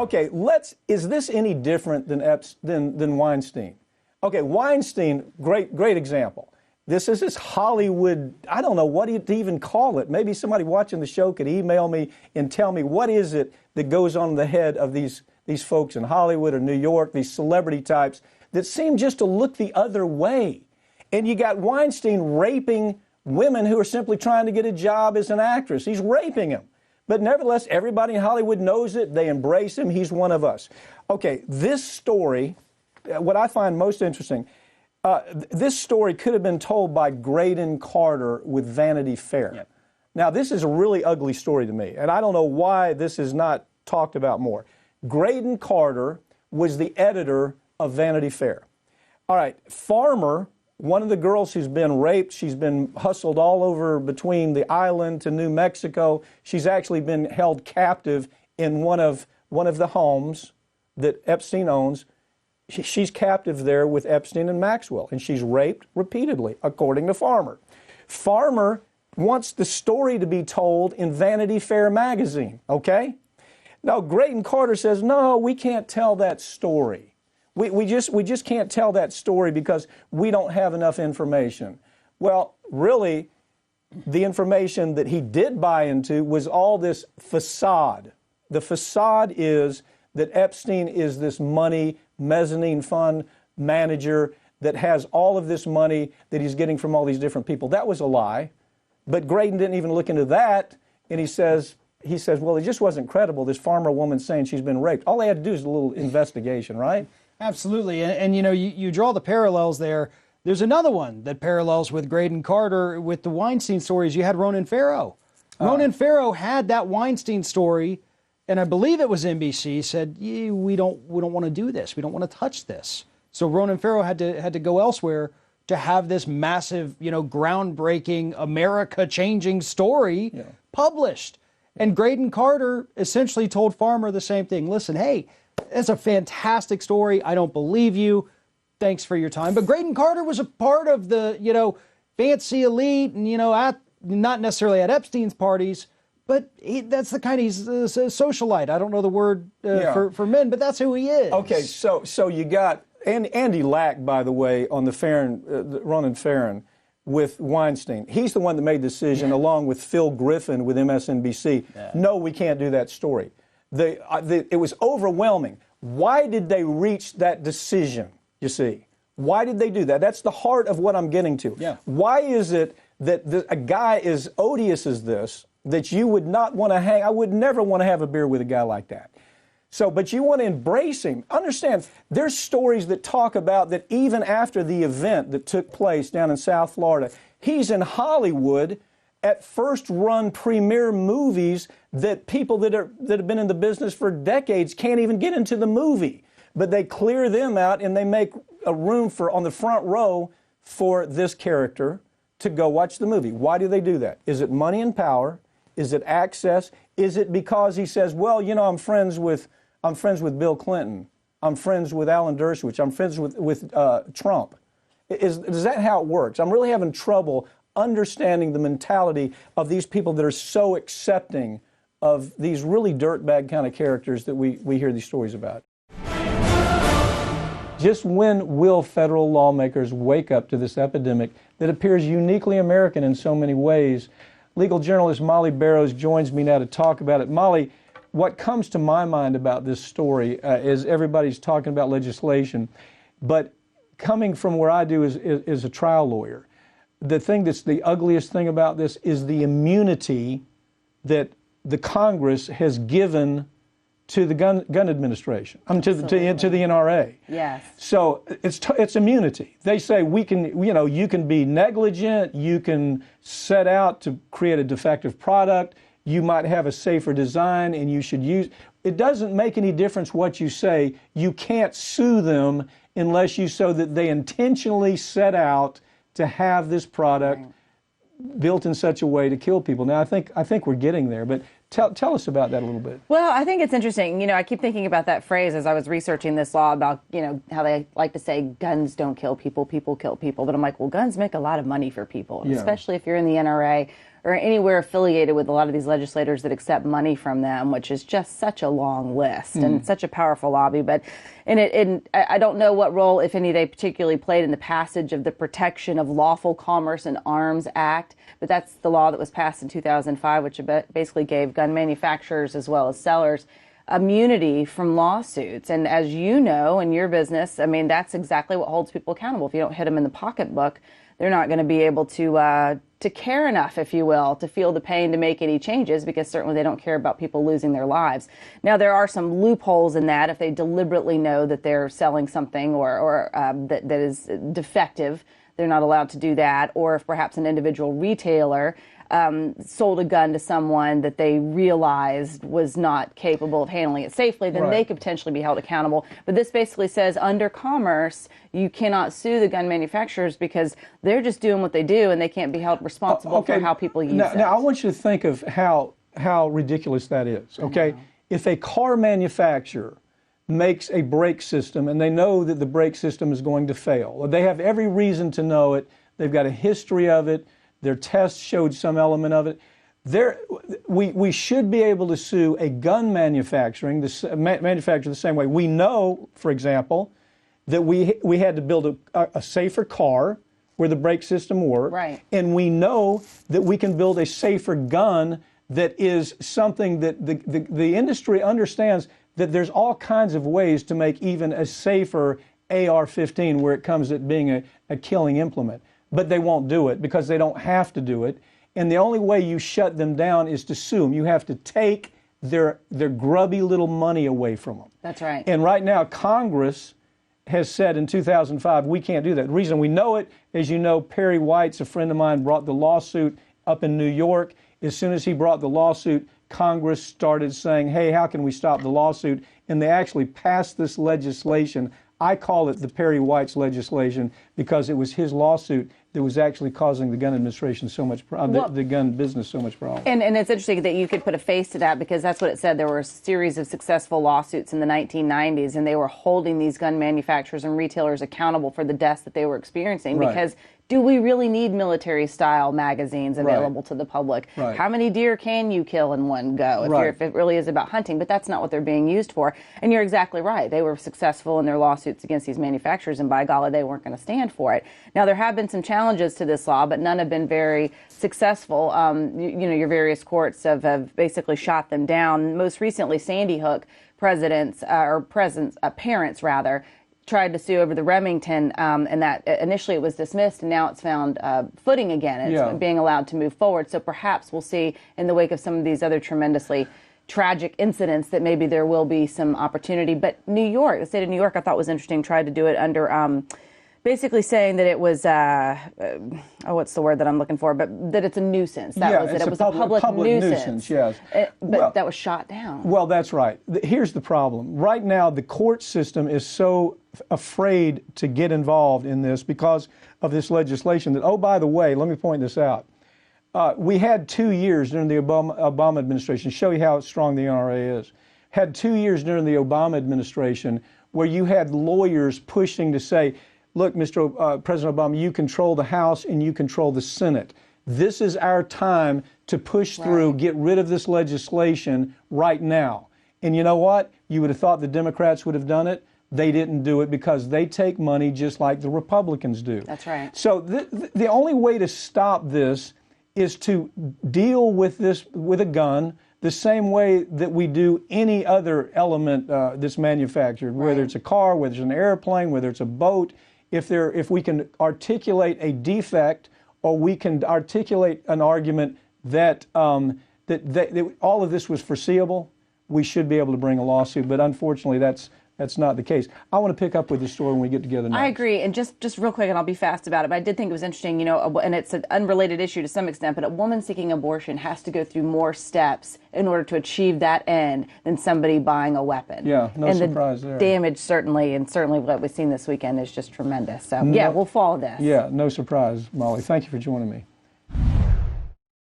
Okay, is this any different than Weinstein? Okay, Weinstein, great example. This is this Hollywood, I don't know what to even call it. Maybe somebody watching the show could email me and tell me what is it that goes on in the head of these folks in Hollywood or New York, these celebrity types that seem just to look the other way. And you got Weinstein raping women who are simply trying to get a job as an actress. He's raping them. But nevertheless, everybody in Hollywood knows it. They embrace him. He's one of us. Okay, this story, what I find most interesting, this story could have been told by Graydon Carter with Vanity Fair. Yep. Now, this is a really ugly story to me, and I don't know why this is not talked about more. Graydon Carter was the editor of Vanity Fair. All right, Farmer, one of the girls who's been raped, she's been hustled all over between the island to New Mexico. She's actually been held captive in one of the homes that Epstein owns. She's captive there with Epstein and Maxwell, and she's raped repeatedly, according to Farmer. Farmer wants the story to be told in Vanity Fair magazine, okay? Now, Graydon Carter says, no, we can't tell that story. We just can't tell that story because we don't have enough information. Well, really, the information that he did buy into was all this facade. The facade is that Epstein is this money mezzanine fund manager that has all of this money that he's getting from all these different people. That was a lie. But Graydon didn't even look into that, and he says, well, it just wasn't credible, this Farmer woman saying she's been raped. All they had to do is a little investigation, right? Absolutely. And you know, you draw the parallels there. There's another one that parallels with Graydon Carter with the Weinstein stories. You had Ronan Farrow. Ronan Farrow had that Weinstein story, and I believe it was NBC, said, we don't want to do this. We don't want to touch this. So Ronan Farrow had to go elsewhere to have this massive, groundbreaking, America-changing story published. And Graydon Carter essentially told Farmer the same thing. Listen, hey, it's a fantastic story. I don't believe you. Thanks for your time. But Graydon Carter was a part of the, fancy elite and, not necessarily at Epstein's parties, but that's the kind he's a socialite. I don't know the word for men, but that's who he is. Okay, so you got Andy Lack, by the way, on the Ronan Farrow with Weinstein. He's the one that made the decision, along with Phil Griffin with MSNBC. Yeah. No, we can't do that story. It was overwhelming. Why did they reach that decision, you see? Why did they do that? That's the heart of what I'm getting to. Yeah. Why is it that a guy as odious as this, that you would not want to hang? I would never want to have a beer with a guy like that. But you want to embrace him. Understand, there's stories that talk about that even after the event that took place down in South Florida, he's in Hollywood at first-run premiere movies that people that have been in the business for decades can't even get into the movie. But they clear them out and they make a room on the front row for this character to go watch the movie. Why do they do that? Is it money and power? Is it access? Is it because he says, well, I'm friends with Bill Clinton. I'm friends with Alan Dershowitz. I'm friends with Trump. Is that how it works? I'm really having trouble understanding the mentality of these people that are so accepting of these really dirtbag kind of characters that we hear these stories about. Just when will federal lawmakers wake up to this epidemic that appears uniquely American in so many ways? Legal journalist Molly Barrows joins me now to talk about it. Molly, what comes to my mind about this story is everybody's talking about legislation, but coming from where I do is a trial lawyer, the thing that's the ugliest thing about this is the immunity that the Congress has given to the gun administration, to the NRA. Yes. So it's immunity. They say we can, you can be negligent, you can set out to create a defective product, you might have a safer design, and you should use. It doesn't make any difference what you say. You can't sue them unless you show that they intentionally set out to have this product built in such a way to kill people. Now, I think we're getting there, but tell us about that a little bit. Well, I think it's interesting. I keep thinking about that phrase as I was researching this law about, how they like to say guns don't kill people, people kill people. But I'm like, well, guns make a lot of money for people, especially if you're in the NRA. or anywhere affiliated with a lot of these legislators that accept money from them, which is just such a long list and such a powerful lobby. But I don't know what role, if any, they particularly played in the passage of the Protection of Lawful Commerce in Arms Act. But that's the law that was passed in 2005, which basically gave gun manufacturers as well as sellers immunity from lawsuits. And as you know, in your business, I mean, that's exactly what holds people accountable. If you don't hit them in the pocketbook, they're not going to be able to care enough, if you will, to feel the pain to make any changes, because certainly they don't care about people losing their lives. Now, there are some loopholes in that if they deliberately know that they're selling something or that is defective. They're not allowed to do that. Or if perhaps an individual retailer sold a gun to someone that they realized was not capable of handling it safely, then they could potentially be held accountable. But this basically says under commerce, you cannot sue the gun manufacturers because they're just doing what they do and they can't be held responsible for how people use it. Now, I want you to think of how ridiculous that is, okay? If a car manufacturer makes a brake system and they know that the brake system is going to fail, or they have every reason to know it, they've got a history of it, their tests showed some element of it. We should be able to sue a gun manufacturer the same way. We know, for example, that we had to build a safer car where the brake system worked. Right. And we know that we can build a safer gun that is something that the industry understands that there's all kinds of ways to make even a safer AR-15 where it comes at being a killing implement. But they won't do it because they don't have to do it. And the only way you shut them down is to sue them. You have to take their grubby little money away from them. That's right. And right now, Congress has said in 2005, we can't do that. The reason we know it, as you know, Perry White's a friend of mine, brought the lawsuit up in New York. As soon as he brought the lawsuit, Congress started saying, hey, how can we stop the lawsuit? And they actually passed this legislation. I call it the Perry White's legislation because it was his lawsuit that was actually causing the gun administration so much, the gun business so much problem. And it's interesting that you could put a face to that because that's what it said. There were a series of successful lawsuits in the 1990s, and they were holding these gun manufacturers and retailers accountable for the deaths that they were experiencing. Right. Because do we really need military-style magazines available to the public? Right. How many deer can you kill in one go if it really is about hunting? But that's not what they're being used for. And you're exactly right. They were successful in their lawsuits against these manufacturers, and by golly, they weren't going to stand for it. Now, there have been some challenges to this law, but none have been very successful. Your various courts have basically shot them down. Most recently, Sandy Hook parents tried to sue over the Remington, and that initially it was dismissed, and now it's found footing again. It's being allowed to move forward. So perhaps we'll see in the wake of some of these other tremendously tragic incidents that maybe there will be some opportunity. But New York, the state of New York, I thought was interesting, tried to do it under basically saying that it was, what's the word that I'm looking for, but that it's a nuisance. That was it. It was a public nuisance. Yes. But that was shot down. Well, that's right. Here's the problem. Right now, the court system is so afraid to get involved in this because of this legislation that, oh, by the way, let me point this out. We had 2 years during the Obama administration, show you how strong the NRA is, had 2 years during the Obama administration where you had lawyers pushing to say, look, President Obama, you control the House and you control the Senate. This is our time to push through, get rid of this legislation right now. And you know what? You would have thought the Democrats would have done it. They didn't do it because they take money just like the Republicans do. That's right. So the only way to stop this is to deal with this with a gun the same way that we do any other element that's manufactured, whether it's a car, whether it's an airplane, whether it's a boat. If we can articulate a defect, or we can articulate an argument that that all of this was foreseeable, we should be able to bring a lawsuit. But unfortunately, that's not the case. I want to pick up with the story when we get together next. I agree. And just real quick, and I'll be fast about it, but I did think it was interesting, and it's an unrelated issue to some extent, but a woman seeking abortion has to go through more steps in order to achieve that end than somebody buying a weapon. Yeah, no surprise there. there. Damage certainly what we've seen this weekend is just tremendous. So, we'll follow this. Yeah, no surprise, Molly. Thank you for joining me.